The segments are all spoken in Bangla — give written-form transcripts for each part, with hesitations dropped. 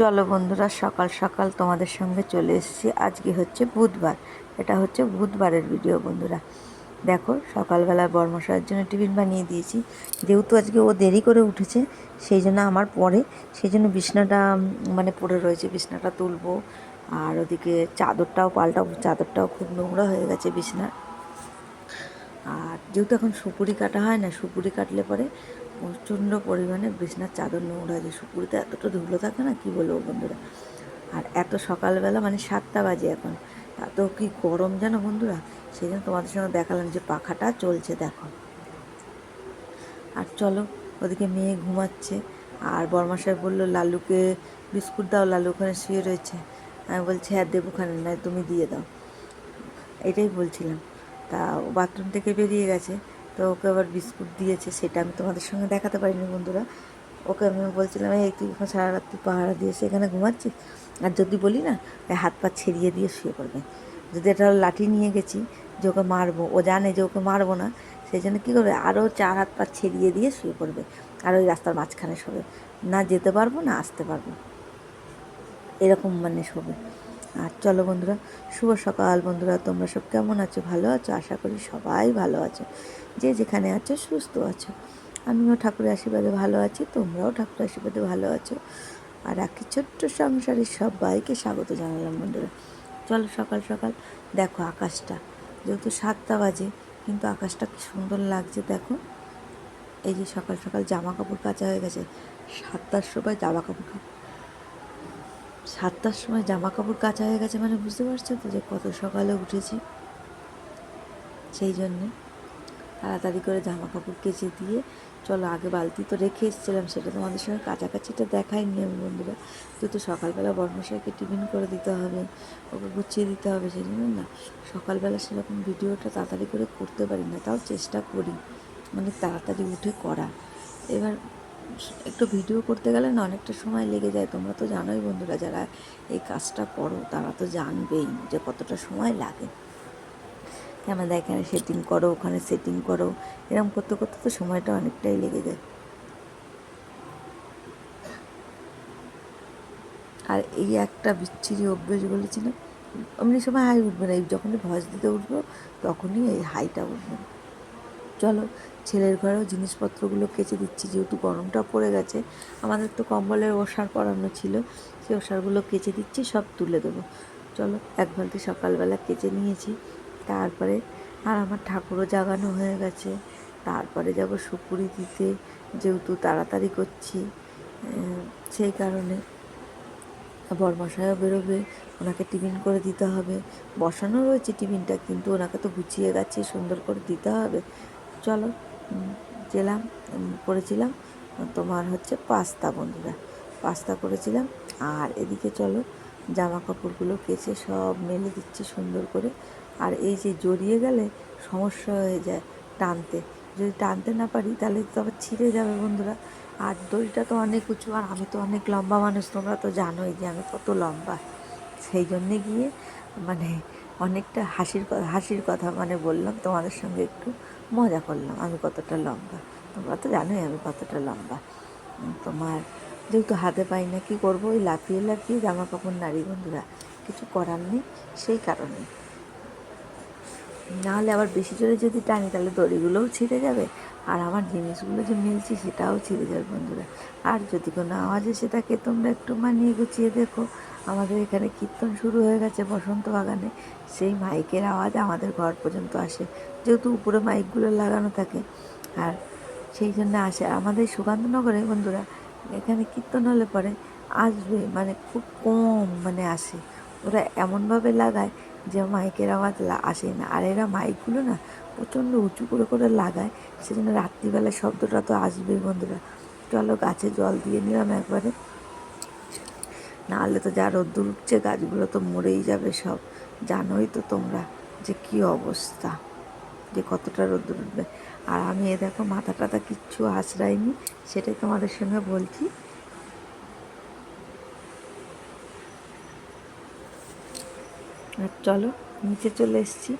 চলো বন্ধুরা, সকাল সকাল তোমাদের সঙ্গে চলে এসেছি। আজকে হচ্ছে বুধবার, এটা হচ্ছে বুধবারের ভিডিও। বন্ধুরা দেখো, সকালবেলা বর্মশাইয়ের জন্য টিফিন বানিয়ে দিয়েছি। যেহেতু আজকে ও দেরি করে উঠেছে, সেই জন্য আমার পরে, সেই জন্য বিছনাটা পড়ে রয়েছে, বিছনাটা তুলবো। আর ওদিকে চাদরটাও পাল্টাবো, চাদরটাও খুব নোংরা হয়ে গেছে বিছনার। আর যেহেতু এখন সুপুরি কাটা হয় না, সুপুরি কাটলে পরে প্রচণ্ড পরিমাণে বিছনার চাদর নোংরা হয়। সুপুরিতে এতটা ধুলো থাকে না, কি বলবো বন্ধুরা। আর এত সকালবেলা 7টা বাজে এখন, এত কি গরম জানো বন্ধুরা। সেই জন্য তোমাদের সঙ্গে দেখালাম যে পাখাটা চলছে, দেখো। আর চলো, ওদিকে মেয়ে ঘুমাচ্ছে। আর বর্মাশাই বললো লালুকে বিস্কুট দাও, লালু ওখানে শুয়ে রয়েছে। আমি বলছি হ্যাঁ দেবো, ওখানে নয় তুমি দিয়ে দাও, এটাই বলছিলাম। তা ও বাথরুম থেকে বেরিয়ে গেছে, তো ওকে আবার বিস্কুট দিয়েছে, সেটা আমি তোমাদের সঙ্গে দেখাতে পারিনি বন্ধুরা। ওকে আমি বলছিলাম এই তুই এখন সারা রাত্রি পাহারা দিয়ে সেখানে ঘুমাচ্ছিস, আর যদি বলি না হাত পা ছেড়িয়ে দিয়ে শুয়ে পড়বে। যদি এটা লাঠি নিয়ে গেছি যে ওকে মারবো, ও জানে যে ওকে মারবো না, সেই জন্য কী করবে, আরও 4 হাত পা ছেড়িয়ে দিয়ে শুয়ে পড়বে। আর ওই রাস্তার মাঝখানে শোবে, না যেতে পারবো না আসতে পারবো, এরকম শোবে। আর চলো বন্ধুরা, শুভ সকাল বন্ধুরা। তোমরা সব কেমন আছো? ভালো আছো? আশা করি সবাই ভালো আছো, যে যেখানে আছো সুস্থ আছো। আমিও ঠাকুরের আশীর্বাদে ভালো আছি, তোমরাও ঠাকুরের আশীর্বাদে ভালো আছো। আর একই ছোট্ট সংসারে সবাইকে স্বাগত জানালাম বন্ধুরা। চলো সকাল সকাল দেখো আকাশটা, যেহেতু 7টা বাজে, কিন্তু আকাশটা কি সুন্দর লাগছে দেখো। এই যে সকাল সকাল জামা কাপড় কাচা হয়ে গেছে। 7টার সময় জামা কাপড় 7টার সময় জামা কাপড় কাচা হয়ে গেছে, বুঝতে পারছো তো যে কত সকালে উঠেছি। সেই জন্যে তাড়াতাড়ি করে জামা কাপড় কেচে দিয়ে চলো, আগে বালতি তো রেখে এসেছিলাম, সেটা তোমাদের সঙ্গে কাছাকাছিটা দেখাইনি আমি বন্ধুরা। যেহেতু সকালবেলা বর্মশাইকে টিফিন করে দিতে হবে, ওকে গুছিয়ে দিতে হবে, সেই জন্য না সকালবেলা সেরকম ভিডিওটা তাড়াতাড়ি করে করতে পারি না, তাও চেষ্টা করি তাড়াতাড়ি উঠে করা। এবার একটু ভিডিও করতে গেলে না অনেকটা সময় লেগে যায়, তোমরা তো জানোই বন্ধুরা, যারা এই কাজটা করো তারা তো জানবেই যে কতটা সময় লাগে। ক্যামেরা এখানে সেটিং করো, ওখানে সেটিং করো, এরকম করতে করতে তো সময়টা অনেকটাই লেগে যায়। আর এই একটা বিচ্ছিরি অভ্যেস বলেছিলাম, এমনি সময় হাই উঠবে না, এই যখনই ভয়েস দিতে উঠবো তখনই এই হাইটা উঠবে। চলো, ছেলের ঘরেও জিনিসপত্রগুলো কেচে দিচ্ছি, যেহেতু গরমটা পড়ে গেছে। আমাদের তো কম্বলের ওষার পরানো ছিল, সেই ওষারগুলো কেচে দিচ্ছি, সব তুলে দেবো। চলো, এক বালতি সকালবেলা কেচে নিয়েছি। তারপরে আর আমার ঠাকুরও জাগানো হয়ে গেছে। তারপরে যাব সুপুরি দিতে, যেহেতু তাড়াতাড়ি করছি, সেই কারণে বরমশাইও বেরোবে, ওনাকে টিফিন করে দিতে হবে। বসানো রয়েছে টিফিনটা, কিন্তু ওনাকে তো গুছিয়ে গাছিয়ে সুন্দর করে দিতে হবে। চলো, গেলাম, করেছিলাম তোমার হচ্ছে পাস্তা বন্ধুরা, পাস্তা করেছিলাম। আর এদিকে চলো, জামা কাপড়গুলো কেচে সব মেলে দিচ্ছি সুন্দর করে। আর এই যে জড়িয়ে গেলে সমস্যা হয়ে যায় টানতে, যদি টানতে না পারি তাহলে তো আবার ছিঁড়ে যাবে বন্ধুরা। আর দড়িটা তো অনেক উঁচু, আর আমি তো অনেক লম্বা মানুষ, তোমরা তো জানোই যে আমি কত লম্বা। সেই জন্যে গিয়ে অনেকটা হাসির কথা বললাম তোমাদের সঙ্গে, একটু মজা করলাম আমি কতটা লম্বা। তোমরা তো জানোই আমি কতটা লম্বা। তোমার যেহেতু হাতে পাই না, কী করবো, ওই লাফিয়ে লাফিয়ে জামা কাপড় নাড়ি বন্ধুরা, কিছু করার নেই। সেই কারণে নাহলে আবার বেশি জোরে যদি টানি তাহলে দড়িগুলোও ছিঁড়ে যাবে, আর আমার জিনিসগুলো যে মিলছি সেটাও ছিঁড়ে যাবে বন্ধুরা। আর যদি কোনো আওয়াজ এসে থাকে তোমরা একটু মানিয়ে গুছিয়ে দেখো, আমাদের এখানে কীর্তন শুরু হয়ে গেছে বসন্ত বাগানে, সেই মাইকের আওয়াজ আমাদের ঘর পর্যন্ত আসে, যেহেতু উপরে মাইকগুলো লাগানো থাকে, আর সেই জন্য আসে। আমাদের সুকান্তনগরে বন্ধুরা এখানে কীর্তন হলে পরে আসবে, খুব কম আসে। ওরা এমনভাবে লাগায় যে মাইকের আওয়াজ আসে না। আর এরা মাইকগুলো না প্রচণ্ড উঁচু করে করে লাগায়, সেজন্য রাত্রিবেলা শব্দটা তো আসবেই বন্ধুরা। চলো, গাছে জল দিয়ে নিলাম একবারে, নাহলে তো যা রোদ্দুর উঠছে গাছগুলো তো মরেই যাবে সব। জানোই তো তোমরা যে কী অবস্থা, যে কতটা রোদ্দুর উঠবে। আর আমি দেখো মাথা টাথা কিচ্ছু আঁচড়াইনি, সেটাই তোমাদের সঙ্গে বলছি। আর চলো, নিচে চলে এসেছি,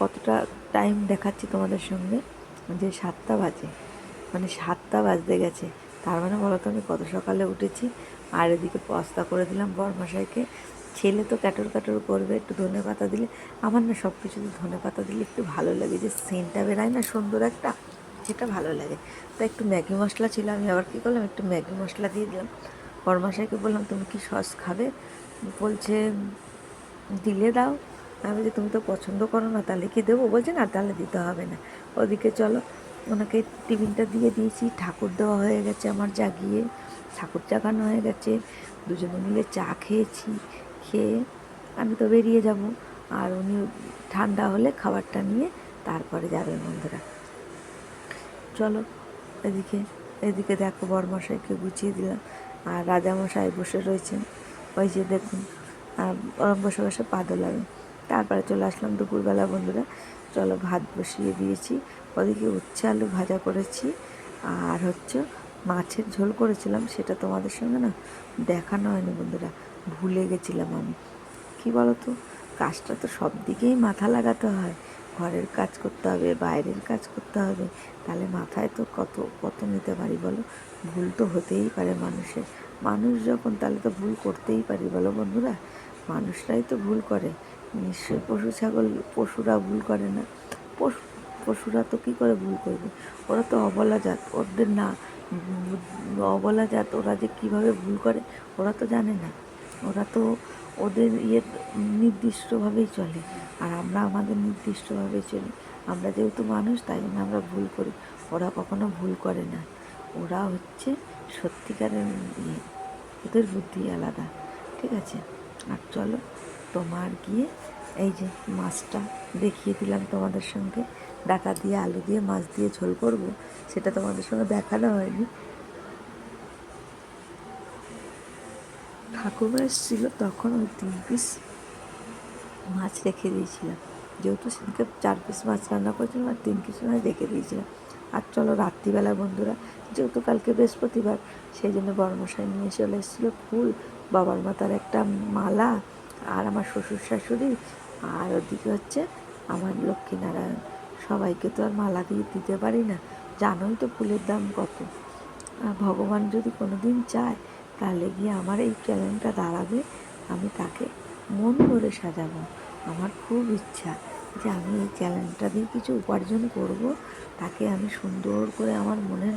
কতটা টাইম দেখাচ্ছি তোমাদের সঙ্গে, যে 7টা বাজে, 7টা বাজতে গেছে। তার মানে বলো তো আমি কত সকালে উঠেছি। আর এদিকে পস্তা করে দিলাম বরমশাইকে। ছেলে তো ক্যাটর ক্যাটর করবে, একটু ধনে পাতা দিলে। আমার না সব কিছুতে ধনে পাতা দিলে একটু ভালো লাগে, যে সেন্টটা বেরায় না সুন্দর একটা, সেটা ভালো লাগে। তো একটু ম্যাগি মশলা ছিল, আমি আবার কী করলাম, একটু ম্যাগি মশলা দিয়ে দিলাম। বরমশাইকে বললাম তুমি কি সস খাবে, বলছে দিলে দাও। আমি বলছি তুমি তো পছন্দ করো না, তাহলে কি দেবো, বলছে না তাহলে দিতে হবে না। ওদিকে চলো ওনাকে টিফিনটা দিয়ে দিয়েছি, ঠাকুর দেওয়া হয়ে গেছে আমার জাগিয়ে, ঠাকুর জাগানো হয়ে গেছে, দুজনে মিলে চা খেয়েছি। খেয়ে আমি তো বেরিয়ে যাব, আর উনি ঠান্ডা হলে খাবারটা নিয়ে তারপরে যাবে বন্ধুরা। চলো এদিকে এদিকে দেখো বরমশাইকে গুছিয়ে দিলাম, আর রাজামশাই বসে রয়েছেন, ওই যে দেখুন বসে বসে পা দোলাবে। তারপরে চলে আসলাম দুপুরবেলা বন্ধুরা। চলো ভাত বসিয়ে দিয়েছি, ওদিকে উচ্ছে আলু ভাজা করেছি, আর হচ্ছে মাছের ঝোল করেছিলাম, সেটা তোমাদের সঙ্গে না দেখানো হয়নি বন্ধুরা, ভুলে গেছিলাম আমি। কি বলো তো, কাজটা তো সব দিকেই মাথা লাগাতে হয়, ঘরের কাজ করতে হবে, বাইরের কাজ করতে হবে, তাহলে মাথায় তো কত কত নিতে পারি বলো। ভুল তো হতেই পারে মানুষের, মানুষ যখন তাহলে তো ভুল করতেই পারি বলো বন্ধুরা। মানুষরাই তো ভুল করে, নিশ্চয়ই পশু ছাগল পশুরা ভুল করে না। পশুরা তো কী করে ভুল করবে, ওরা তো অবলা জাত, ওদের না অবলা জাত, ওরা যে কীভাবে ভুল করে ওরা তো জানে না। ওরা তো ওদের নির্দিষ্টভাবেই চলে, আর আমরা আমাদের নির্দিষ্টভাবেই চলি। আমরা যেহেতু মানুষ তাই জন্য আমরা ভুল করি, ওরা কখনো ভুল করে না। ওরা হচ্ছে সত্যিকারের ওদের বুদ্ধি আলাদা, ঠিক আছে। আর চলো তোমার গিয়ে এই যে মাছটা দেখিয়ে দিলাম তোমাদের সঙ্গে, ডাটা দিয়ে আলু দিয়ে মাছ দিয়ে ঝোল করব, সেটা তোমাদের সঙ্গে দেখানো হয়নি। ঠাকুরমা এসেছিল তখন ওই 3 পিস মাছ রেখে দিয়েছিলাম, যেহেতু সেদিকে 4 পিস মাছ রান্না করেছিলাম আর 3 পিস মাছ রেখে দিয়েছিলাম। আর চলো রাত্রিবেলা বন্ধুরা, যেহেতু কালকে বৃহস্পতিবার, সেই জন্য বড়মশাই নিয়ে চলে এসেছিলো ফুল, বাবার মাথার একটা মালা, আর আমার শ্বশুর শাশুড়ি, আর ওদিকে হচ্ছে আমার লক্ষ্মীনারায়ণ। সবাইকে তো আর মালা দিয়ে দিতে পারি না, জানোই তো ফুলের দাম কত। আর ভগবান যদি কোনো দিন চায় তাহলে গিয়ে আমার এই চ্যানেলটা দাঁড়াবে, আমি তাকে মন ভরে সাজাবো। আমার খুব ইচ্ছা যে আমি এই চ্যানেলটা দিয়ে কিছু উপার্জন করব, তাকে আমি সুন্দর করে আমার মনের